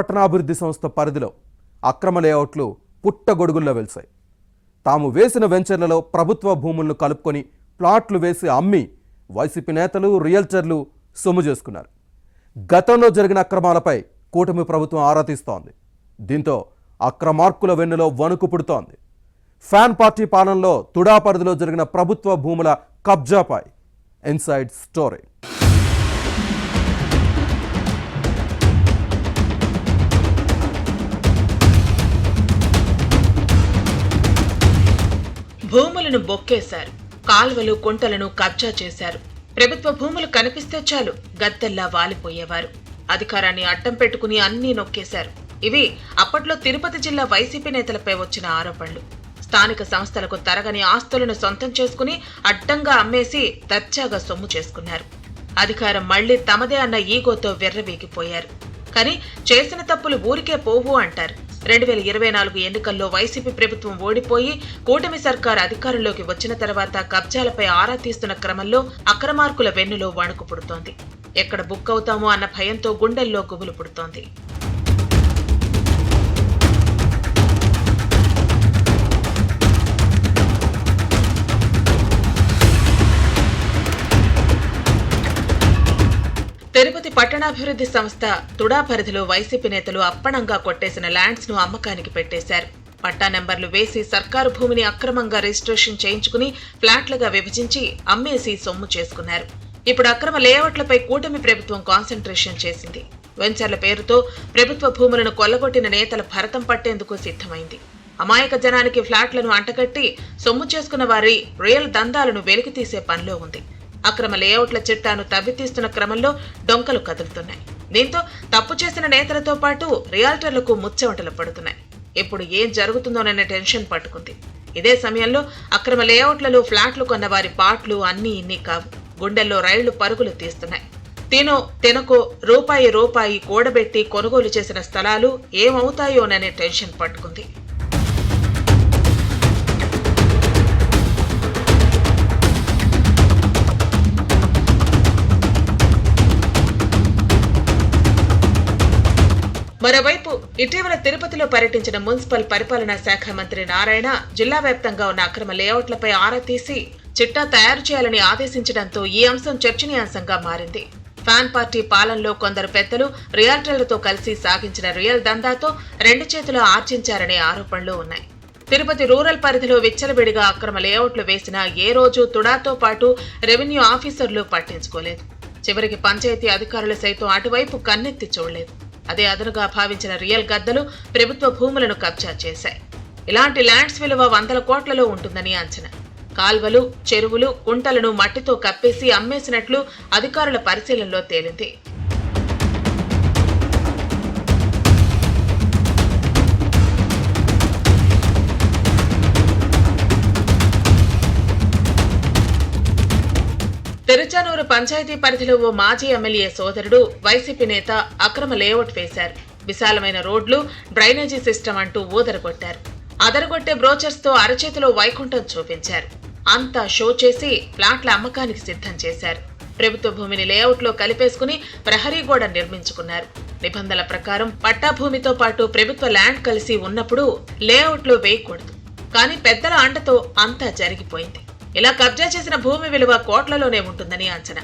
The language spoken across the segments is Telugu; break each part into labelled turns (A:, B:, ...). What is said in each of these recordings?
A: పట్టణాభివృద్ధి సంస్థ పరిధిలో అక్రమ లేఅవుట్లు పుట్టగొడుగుల్లో వెలిశాయి. తాము వేసిన వెంచర్లలో ప్రభుత్వ భూములను కలుపుకొని ప్లాట్లు వేసి అమ్మి వైసీపీ నేతలు రియల్టర్లు సొమ్ము చేసుకున్నారు. గతంలో జరిగిన అక్రమాలపై కూటమి ప్రభుత్వం ఆరా తీస్తోంది. దీంతో అక్రమార్కుల వెన్నులో వణుకు పుడుతోంది. ఫ్యాన్ పార్టీ పాలనలో తుడా పరిధిలో జరిగిన ప్రభుత్వ భూముల కబ్జాపై ఇన్సైడ్ స్టోరీ.
B: భూములను బొక్కేశారు, కాల్వలు కుంటలను కబ్జా చేశారు. ప్రభుత్వ భూములు కనిపిస్తే చాలు గద్దెల్లా వాలిపోయేవారు. అధికారాన్ని అడ్డం పెట్టుకుని అన్నీ నొక్కేశారు. ఇవి అప్పట్లో తిరుపతి జిల్లా వైసీపీ నేతలపై వచ్చిన ఆరోపణలు. స్థానిక సంస్థలకు తరగని ఆస్తులను సొంతం చేసుకుని అడ్డంగా అమ్మేసి దర్జాగా సొమ్ము చేసుకున్నారు. అధికారం మళ్లీ తమదే అన్న ఈగోతో వెర్రవీగిపోయారు. కానీ చేసిన తప్పులు ఊరికే పోవు అంటారు. 2024 ఎన్నికల్లో వైసీపీ ప్రభుత్వం ఓడిపోయి కూటమి సర్కార్ అధికారంలోకి వచ్చిన తర్వాత కబ్జాలపై ఆరా తీస్తున్న క్రమంలో అక్రమార్కుల వెన్నులో వణుకు పుడుతోంది. ఎక్కడ బుక్ అవుతామో అన్న భయంతో గుండెల్లో గుబులు పుడుతోంది. తిరుపతి పట్టణాభివృద్ధి సంస్థ తుడా పరిధిలో వైసీపీ నేతలు అప్పణంగా కొట్టేసిన ల్యాండ్స్ ను అమ్మకానికి పెట్టేశారు. పట్టా నెంబర్లు వేసి సర్కారు భూమిని అక్రమంగా రిజిస్ట్రేషన్ చేయించుకుని ఫ్లాట్లుగా విభజించి అమ్మేసి సొమ్ము చేసుకున్నారు. ఇప్పుడు అక్రమ లేఅవుట్లపై కూటమి ప్రభుత్వం కాన్సంట్రేషన్ చేసింది. వెంచర్ల పేరుతో ప్రభుత్వ భూములను కొల్లగొట్టిన నేతల భరతం పట్టేందుకు సిద్ధమైంది. అమాయక జనానికి ఫ్లాట్లను అంటగట్టి సొమ్ము చేసుకున్న వారి రియల్ దందాలను వెలికితీసే పనిలో ఉంది. అక్రమ లేఅవుట్ల చిట్టాను తవ్వితీస్తున్న క్రమంలో డొంకలు కదులుతున్నాయి. దీంతో తప్పు చేసిన నేతలతో పాటు రియాల్టర్లకు ముచ్చెమటలు పడుతున్నాయి. ఇప్పుడు ఏం జరుగుతుందోననే టెన్షన్ పట్టుకుంది. ఇదే సమయంలో అక్రమ లేఅవుట్లలో ఫ్లాట్లు కొన్న వారి పాట్లు అన్నీ ఇన్ని కావు. గుండెల్లో రైళ్లు పరుగులు తీస్తున్నాయి. తినకో రూపాయి కూడబెట్టి కొనుగోలు చేసిన స్థలాలు ఏమవుతాయోననే టెన్షన్ పట్టుకుంది. మరోవైపు ఇటీవల తిరుపతిలో పర్యటించిన మున్సిపల్ పరిపాలనా శాఖ మంత్రి నారాయణ జిల్లా వ్యాప్తంగా ఉన్న అక్రమ లేఅవుట్లపై ఆరా తీసి చిట్టా తయారు చేయాలని ఆదేశించడంతో ఈ అంశం చర్చనీయాంశంగా మారింది. ఫ్యాన్ పార్టీ పాలనలో కొందరు పెద్దలు రియాల్టర్లతో కలిసి సాగించిన రియల్ దందాతో 2 చేతులు ఆర్జించారనే ఆరోపణలు ఉన్నాయి. తిరుపతి రూరల్ పరిధిలో విచ్చలవిడిగా అక్రమ లేఅవుట్లు వేసినా ఏ రోజు తుడాతో పాటు రెవెన్యూ ఆఫీసర్లు పట్టించుకోలేదు. చివరికి పంచాయతీ అధికారులు సైతం అటువైపు కన్నెత్తి చూడలేదు. అదే అదనుగా భావించిన రియల్ గద్దలు ప్రభుత్వ భూములను కబ్జా చేశాయి. ఇలాంటి ల్యాండ్స్ విలువ 100 కోట్లలో ఉంటుందని అంచనా. కాల్వలు, చెరువులు, కుంటలను మట్టితో కప్పేసి అమ్మేసినట్లు అధికారుల పరిశీలనలో తేలింది. తిరుచానూరు పంచాయతీ పరిధిలో ఓ మాజీ ఎమ్మెల్యే సోదరుడు వైసీపీ నేత అక్రమ లేఅవుట్ వేశారు. విశాలమైన రోడ్లు, డ్రైనేజీ సిస్టమ్ అంటూ ఊదరగొట్టారు. అదరగొట్టే బ్రోచర్స్ తో అరచేతిలో వైకుంఠం చూపించారు. అంతా షో చేసి ఫ్లాట్ల అమ్మకానికి సిద్ధం చేశారు. ప్రభుత్వ భూమిని లేఅవుట్ లో కలిపేసుకుని ప్రహరీ గోడ నిర్మించుకున్నారు. నిబంధనల ప్రకారం పట్టా భూమితో పాటు ప్రభుత్వ ల్యాండ్ కలిసి ఉన్నప్పుడు లేఅవుట్ లో వేయకూడదు. కానీ పెద్దల అండతో అంతా జరిగిపోయింది. ఇలా కబ్జా చేసిన భూమి విలువ కోట్లలోనే ఉంటుందని అంచనా.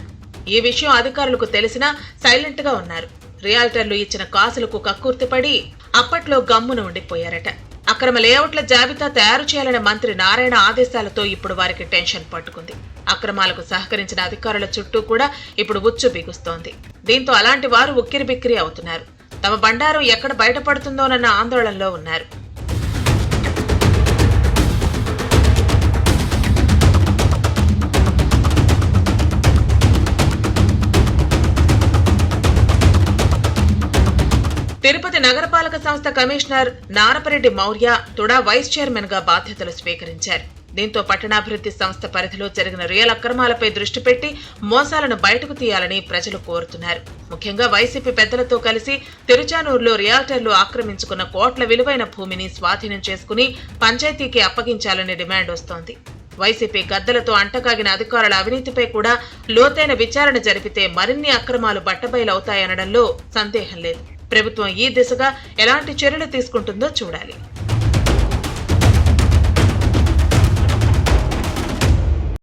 B: ఈ విషయం అధికారులకు తెలిసినా సైలెంట్ గా ఉన్నారు. రియాల్టర్లు ఇచ్చిన కాసులకు కక్కుర్తిపడి అప్పట్లో గమ్మున ఉండిపోయారట. అక్రమ లేఅవుట్ల జాబితా తయారు చేయాలనే మంత్రి నారాయణ ఆదేశాలతో ఇప్పుడు వారికి టెన్షన్ పట్టుకుంది. అక్రమాలకు సహకరించిన అధికారుల చుట్టూ కూడా ఇప్పుడు ఉచ్చు బిగుస్తోంది. దీంతో అలాంటి వారు ఉక్కిరిబిక్కిరి అవుతున్నారు. తమ బండారం ఎక్కడ బయటపడుతుందోనన్న ఆందోళనలో ఉన్నారు. తిరుపతి నగరపాలక సంస్థ commissioner Narapareddy Mourya TUDA vice chairman గా బాధ్యతలు స్వీకరించారు. దీంతో పట్టణాభివృద్ధి సంస్థ పరిధిలో జరిగిన రియల్ అక్రమాలపై దృష్టి పెట్టి మోసాలను బయటకు తీయాలని ప్రజలు కోరుతున్నారు. ముఖ్యంగా వైసీపీ పెద్దలతో కలిసి తిరుచానూరులో రియాల్టర్లు ఆక్రమించుకున్న కోట్ల విలువైన భూమిని స్వాధీనం చేసుకుని పంచాయతీకి అప్పగించాలని డిమాండ్ వస్తోంది. వైసీపీ గద్దలతో అంటకాగిన అధికారుల అవినీతిపై కూడా లోతైన విచారణ జరిపితే మరిన్ని అక్రమాలు బట్టబయలవుతాయనడంలో సందేహం లేదు. ప్రభుత్వం ఈ దిశగా ఎలాంటి చర్యలు తీసుకుంటుందో చూడాలి.